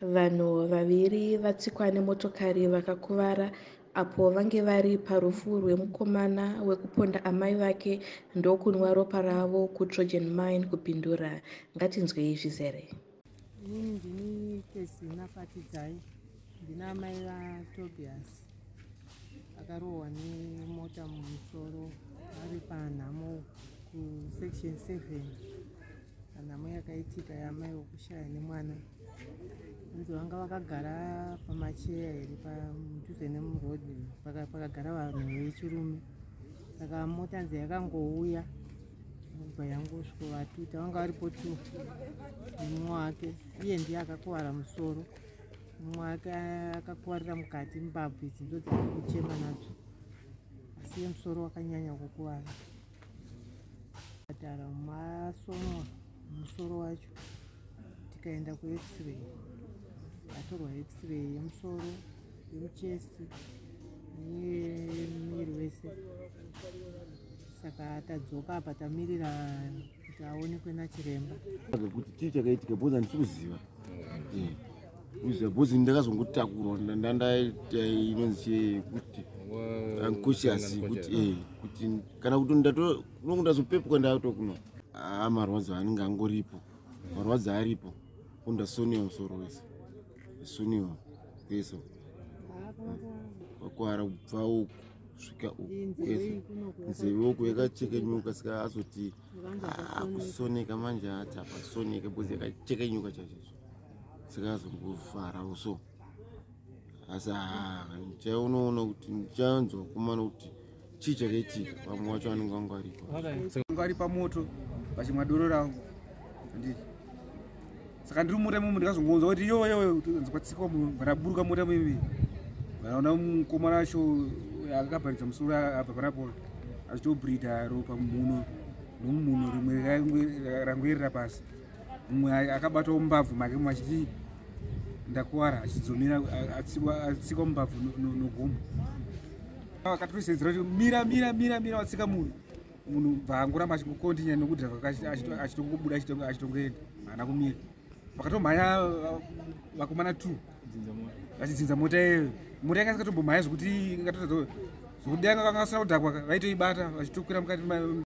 Vanhu vaviri vatsikwa nemotokari vakakuvara apo vange vari parufu rwemukomana wekuponda amai vake ndokunwa ropa ravo kuTrojan Mine kupindura. Ngatinzwei zvizere. Inini ndini Kesina Patidzai, ndina amai vaTobias akarohwa nemota mumusoro ari panhamo kusection 7. Panhamo yakaitika yamai vokushaya nemwana. Vanzi vanga vakagara pamacheya iri padhuze nemurodhi pakagara vanhu vechirume. Saka mota nzi yakangouya bva yangosvika vanga varipo 2 nemumwe wake, iye ndiye akakuvara musoro, mumwe wake akakuvarira mukati mbabvu idzi ndo dzari kuchema nadzo, asi musoro wakanyanya kukuvara. Patara masonwa musoro wacho, tikaenda kuX-ray, atorwa X-ray yemusoro, yemuchesti nemuviri wese. Saka tadzoka apa tamirira kuti aonekwe nachiremba. Kuti chii chakaitika bhozi handisi kuziva. Kuziva bhozi ndakazongotakurwa ndandaita inonzi kuti unconscious kuti kana kuti ndazopepuka ndatokuno marwadzo anenge angoripo, marwadzo aripo undasoniwa musoro wese, soniwa kwese wakwara kubva uku kusvika uku kwese, nzeve uku yakachekenyuka. Saka azoti kusoneka manje ati apasoneke bhozi yakachekenyuka chaizvo, saka azongofara uso. Asi chaunoona kuti nchanzwa kumana kuti chii chakaitika, vamwe wacho vanenge vanga varipo, vanga vari pamoto vachimwa doro rangu. Saka ndiri mumota imomo ndikazongonzwa kuti yoyo kwatsikwa munhu, varaburuka mota mimi vanaona mukomana wacho akabharidza musoro apa panapo achitobhridha ropa mumhuno nomumhuno, rimwe rangwerera pasi, mumwe akabatawo mumbabvu make, mumwe achiti ndakuwara, achidzomera atsikwa mumbabvu nogomo. Akatosedzera kuti mira watsika munhu bva angoramba achikokontinya nokudhirava achitongobuda achitongoenda, haana kumira. Vakatomhanya vakomana 2 vachidzinza mota iyoyo. Mota yanga isingatombomhanya zvokuti ingatoita zvokuti danga kangasina kudhakwa vaitoibata vachitokwira mukati.